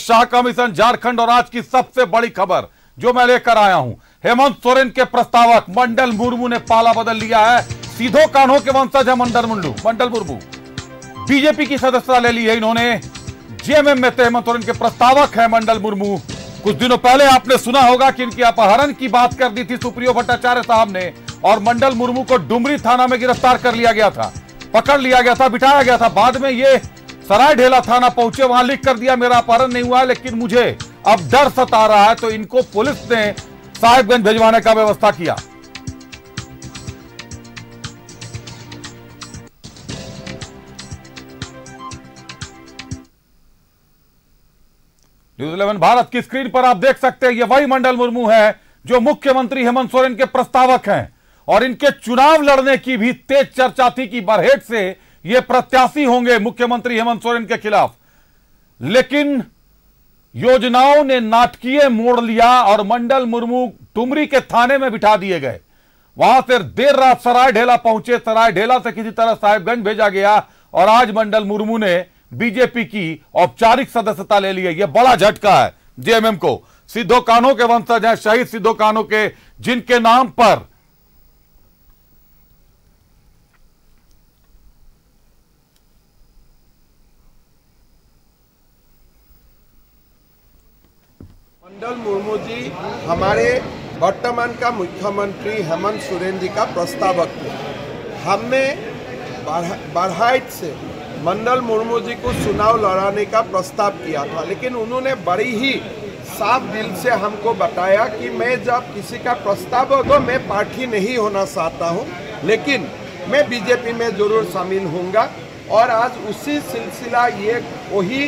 Shah commission Jharkhand और आज की सबसे बड़ी खबर जो मैं लेकर आया हूं, हेमंत सोरेन के प्रस्तावक मंडल मुर्मू ने पाला बदल लिया है। सीधो कान्हो के वंशज है मंडल मुर्मू बीजेपी की सदस्यता ले ली है इन्होंने। जेएमएम में हेमंत सोरेन के प्रस्तावक है मंडल मुर्मू। कुछ दिनों पहले आपने सुना होगा कि इनकी अपहरण की बात कर दी थी सुप्रियो भट्टाचार्य साहब ने, और मंडल मुर्मू को डुमरी थाना में गिरफ्तार कर लिया गया था, पकड़ लिया गया था, बिठाया गया था। बाद में ये सरायढेला थाना पहुंचे, वहां लिख कर दिया मेरा अपहरण नहीं हुआ लेकिन मुझे अब डर सता रहा है, तो इनको पुलिस ने साहिबगंज भिजवाने का व्यवस्था किया। न्यूज़ 11 भारत की स्क्रीन पर आप देख सकते हैं, ये वही मंडल मुर्मू है जो मुख्यमंत्री हेमंत सोरेन के प्रस्तावक हैं, और इनके चुनाव लड़ने की भी तेज चर्चा थी कि बरहेट से ये प्रत्याशी होंगे मुख्यमंत्री हेमंत सोरेन के खिलाफ। लेकिन योजनाओं ने नाटकीय मोड़ लिया और मंडल मुर्मू डुमरी के थाने में बिठा दिए गए। वहां से देर रात सरायढेला पहुंचे, सरायढेला से किसी तरह साहिबगंज भेजा गया, और आज मंडल मुर्मू ने बीजेपी की औपचारिक सदस्यता ले ली है। यह बड़ा झटका है जेएमएम को। सिद्धो कान्हो के वंशज हैं, शहीद सिद्धो कान्हो के, जिनके नाम पर मंडल मुर्मू जी हमारे वर्तमान का मुख्यमंत्री हेमंत सोरेन जी का प्रस्तावक थे। हमने बरहेट से मंडल मुर्मू जी को चुनाव लड़ाने का प्रस्ताव किया था, लेकिन उन्होंने बड़ी ही साफ दिल से हमको बताया कि मैं जब किसी का प्रस्ताव हो तो मैं पार्टी नहीं होना चाहता हूं, लेकिन मैं बीजेपी में जरूर शामिल होऊंगा। और आज उसी सिलसिला ये वही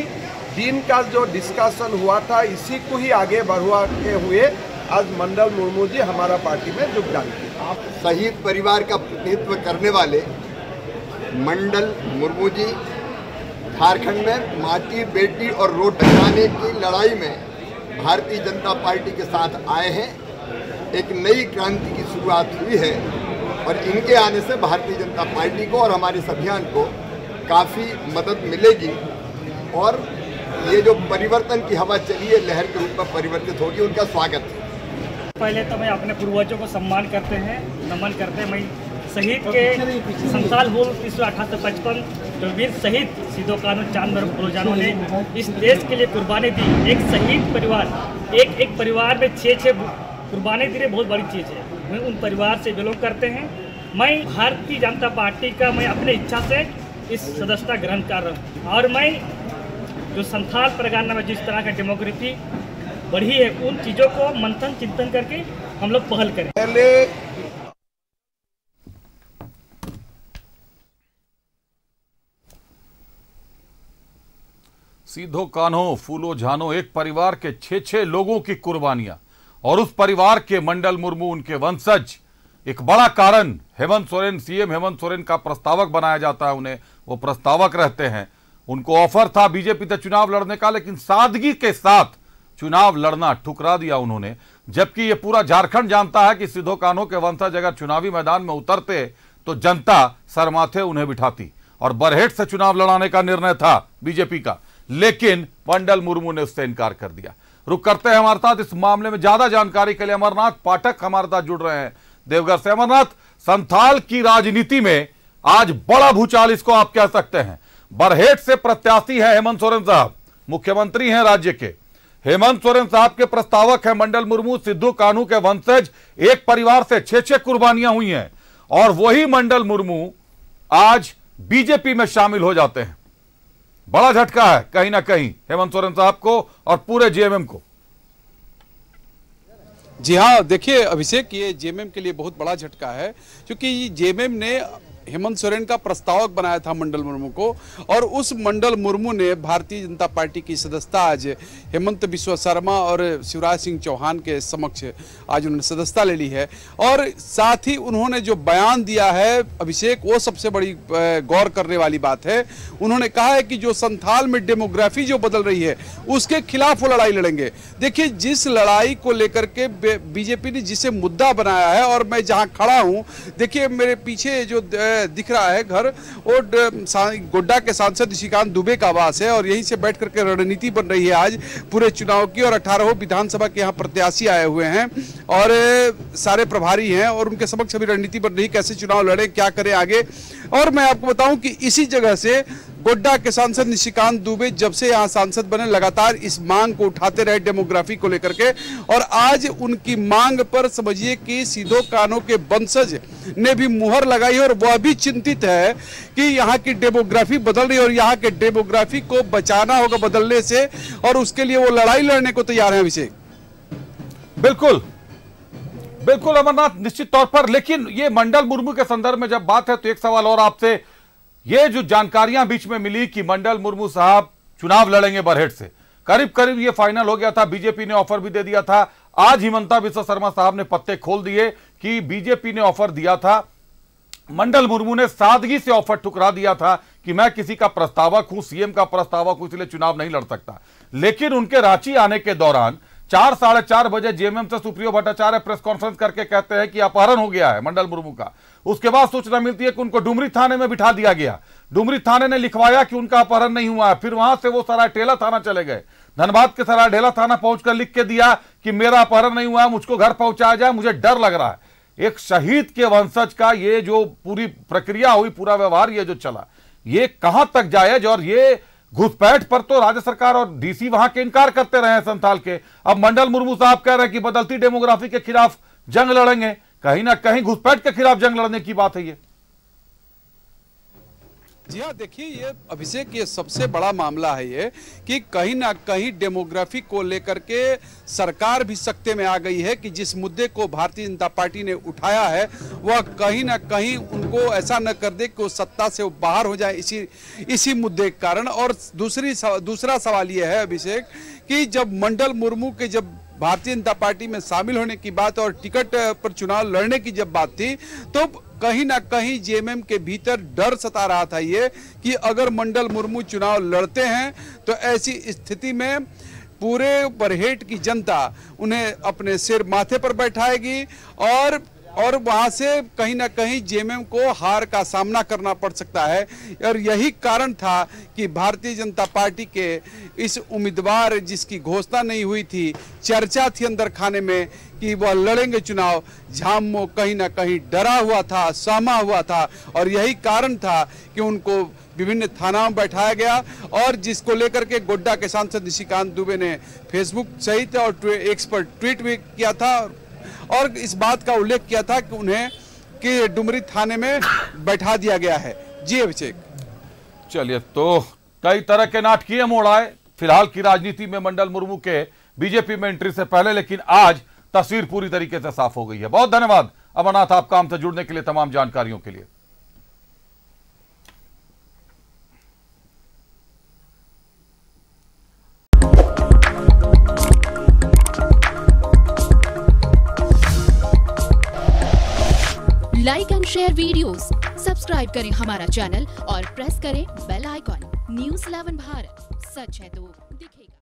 दिन का जो डिस्कशन हुआ था, इसी को ही आगे बढ़वाते हुए आज मंडल मुर्मू जी हमारा पार्टी में योगदान किया। शहीद परिवार का प्रतिनिधित्व करने वाले मंडल मुर्मू जी झारखंड में माटी बेटी और रोड बचाने की लड़ाई में भारतीय जनता पार्टी के साथ आए हैं। एक नई क्रांति की शुरुआत हुई है और इनके आने से भारतीय जनता पार्टी को और हमारे अभियान को काफ़ी मदद मिलेगी, और ये जो परिवर्तन की हवा चली है लहर के रूप में परिवर्तित होगी। उनका स्वागत है। पहले तो मैं अपने पूर्वजों को सम्मान करते हैं, नमन करते हैं। मैं शहीद के संताल होल 1855 जो वीर शहीद सिद्धो कान्हो चांद फुलोजानो ने इस देश के लिए कुर्बानी दी। एक शहीद परिवार, एक परिवार में 6 कुर्बानी दी, बहुत बड़ी चीज़ है। मैं उन परिवार से बिलोंग करते हैं। मैं भारतीय जनता पार्टी का मैं अपनी इच्छा से इस सदस्यता ग्रहण कर रहा हूँ, और मैं जो संथाल परगना में जिस तरह का डेमोग्राफी बढ़ी है उन चीज़ों को मंथन चिंतन करके हम लोग पहल करें। पहले सिद्धो कान्हो फुलोजानो, एक परिवार के 6 लोगों की कुर्बानियां, और उस परिवार के मंडल मुर्मू उनके वंशज। एक बड़ा कारण हेमंत सोरेन, सीएम हेमंत सोरेन का प्रस्तावक बनाया जाता है उन्हें, वो प्रस्तावक रहते हैं। उनको ऑफर था बीजेपी से चुनाव लड़ने का, लेकिन सादगी के साथ चुनाव लड़ना ठुकरा दिया उन्होंने। जबकि ये पूरा झारखंड जानता है कि सिद्धो कान्हो के वंशज अगर चुनावी मैदान में उतरते तो जनता सरमाथे उन्हें बिठाती, और बरहेट से चुनाव लड़ाने का निर्णय था बीजेपी का, लेकिन मंडल मुर्मू ने उससे इनकार कर दिया। रुक करते हैं हमारे साथ इस मामले में ज्यादा जानकारी के लिए अमरनाथ पाठक हमारे साथ जुड़ रहे हैं देवघर से। अमरनाथ, संथाल की राजनीति में आज बड़ा भूचाल इसको आप कह सकते हैं। बरहेट से प्रत्याशी है हेमंत सोरेन साहब, मुख्यमंत्री हैं राज्य के। हेमंत सोरेन साहब के प्रस्तावक है मंडल मुर्मू, सिद्धो कान्हो के वंशज। एक परिवार से 6 कुर्बानियां हुई हैं, और वही मंडल मुर्मू आज बीजेपी में शामिल हो जाते हैं। बड़ा झटका है कहीं ना कहीं हेमंत सोरेन साहब को और पूरे जेएमएम को। जी हाँ, देखिए अभिषेक, ये जेएमएम के लिए बहुत बड़ा झटका है, क्योंकि जेएमएम ने हेमंत सोरेन का प्रस्तावक बनाया था मंडल मुर्मू को, और उस मंडल मुर्मू ने भारतीय जनता पार्टी की सदस्यता आज हेमंत बिस्वा शर्मा और शिवराज सिंह चौहान के समक्ष आज उन्होंने सदस्यता ले ली है। और साथ ही उन्होंने जो बयान दिया है अभिषेक, वो सबसे बड़ी गौर करने वाली बात है। उन्होंने कहा है कि जो संथाल में डेमोग्राफी जो बदल रही है उसके खिलाफ वो लड़ाई लड़ेंगे। देखिए, जिस लड़ाई को लेकर के बीजेपी ने जिसे मुद्दा बनाया है, और मैं जहाँ खड़ा हूँ, देखिए मेरे पीछे जो दिख रहा है घर, वो गोड्डा के सांसद निशिकांत दुबे का आवास है और यहीं से बैठ करके रणनीति बन रही है आज पूरे चुनाव की। और 18 विधानसभा के यहाँ प्रत्याशी आए हुए हैं और सारे प्रभारी हैं और उनके समक्ष अभी रणनीति बन रही है, कैसे चुनाव लड़े, क्या करें आगे। और मैं आपको बताऊं कि इसी जगह से गोड्डा के सांसद निशिकांत दुबे जब से यहाँ सांसद बने लगातार इस मांग को उठाते रहे डेमोग्राफी को लेकर के, और आज उनकी मांग पर समझिए कि सीधो कानों के वंशज ने भी मुहर लगाई और वह भी चिंतित है कि यहाँ की डेमोग्राफी बदल रही है और यहाँ के डेमोग्राफी को बचाना होगा बदलने से, और उसके लिए वो लड़ाई लड़ने को तैयार है अभिषेक। बिल्कुल बिल्कुल अमरनाथ, निश्चित तौर पर। लेकिन ये मंडल मुर्मू के संदर्भ में जब बात है तो एक सवाल और आपसे, ये जो जानकारियां बीच में मिली कि मंडल मुर्मू साहब चुनाव लड़ेंगे बरहेट से, करीब करीब ये फाइनल हो गया था, बीजेपी ने ऑफर भी दे दिया था। आज हिमंता बिस्वा शर्मा साहब ने पत्ते खोल दिए कि बीजेपी ने ऑफर दिया था, मंडल मुर्मू ने सादगी से ऑफर ठुकरा दिया था कि मैं किसी का प्रस्तावक हूं, सीएम का प्रस्तावक हूं, इसलिए चुनाव नहीं लड़ सकता। लेकिन उनके रांची आने के दौरान 4 साढ़े 4 बजे जेएमएम से सुप्रियो भट्टाचार्य प्रेस कॉन्फ्रेंस करके कहते हैं कि अपहरण हो गया है मंडल मुर्मू का। उसके बाद सूचना मिलती है कि उनको डुमरी थाने में बिठा दिया गया। डुमरी थाने ने लिखवाया कि उनका अपहरण नहीं हुआ है। फिर वहां से वो सरायढेला थाना चले गए, धनबाद के सरायढेला थाना पहुंचकर लिख के दिया कि मेरा अपहरण नहीं हुआ है, मुझको घर पहुंचाया जाए, मुझे डर लग रहा है। एक शहीद के वंशज का ये जो पूरी प्रक्रिया हुई, पूरा व्यवहार ये जो चला, ये कहां तक जायज? और ये घुसपैठ पर तो राज्य सरकार और डीसी वहां के इनकार करते रहे हैं संथाल के। अब मंडल मुर्मू साहब कह रहे हैं कि बदलती डेमोग्राफी के खिलाफ जंग लड़ेंगे। कहीं ना कहीं घुसपैठ के खिलाफ जंग लड़ने की बात है ये। जी हाँ, देखिए ये अभिषेक, ये सबसे बड़ा मामला है ये कि कहीं ना कहीं डेमोग्राफी को लेकर के सरकार भी सख्ते में आ गई है कि जिस मुद्दे को भारतीय जनता पार्टी ने उठाया है वह कहीं ना कहीं उनको ऐसा न कर दे कि वो सत्ता से बाहर हो जाए इसी मुद्दे के कारण। और दूसरा सवाल ये है अभिषेक कि जब मंडल मुर्मू के जब भारतीय जनता पार्टी में शामिल होने की बात और टिकट पर चुनाव लड़ने की जब बात थी तो कहीं ना कहीं जेएमएम के भीतर डर सता रहा था ये कि अगर मंडल मुर्मू चुनाव लड़ते हैं तो ऐसी स्थिति में पूरे बरहेट की जनता उन्हें अपने सिर माथे पर बैठाएगी और वहां से कहीं ना कहीं जेएमएम को हार का सामना करना पड़ सकता है। और यही कारण था कि भारतीय जनता पार्टी के इस उम्मीदवार जिसकी घोषणा नहीं हुई थी, चर्चा थी अंदर खाने में कि वह लड़ेंगे चुनाव, झाममो कहीं ना कहीं डरा हुआ था, सहमा हुआ था। और यही कारण था कि उनको विभिन्न थानाओं में बैठाया गया और जिसको लेकर के गोड्डा के सांसद निशिकांत दुबे ने फेसबुक सहित और एक्स पर ट्वीट भी किया था और इस बात का उल्लेख किया था कि उन्हें कि डुमरी थाने में बैठा दिया गया है। जी अभिषेक, चलिए, तो कई तरह के नाटकीय मोड़ आए फिलहाल की राजनीति में मंडल मुर्मू के बीजेपी में एंट्री से पहले, लेकिन आज तस्वीर पूरी तरीके से साफ हो गई है। बहुत धन्यवाद अमरनाथ आपका हमसे जुड़ने के लिए, तमाम जानकारियों के लिए। Like and share videos, subscribe करें हमारा चैनल और प्रेस करें बेल आइकॉन। न्यूज़ 11 भारत, सच है तो दिखेगा।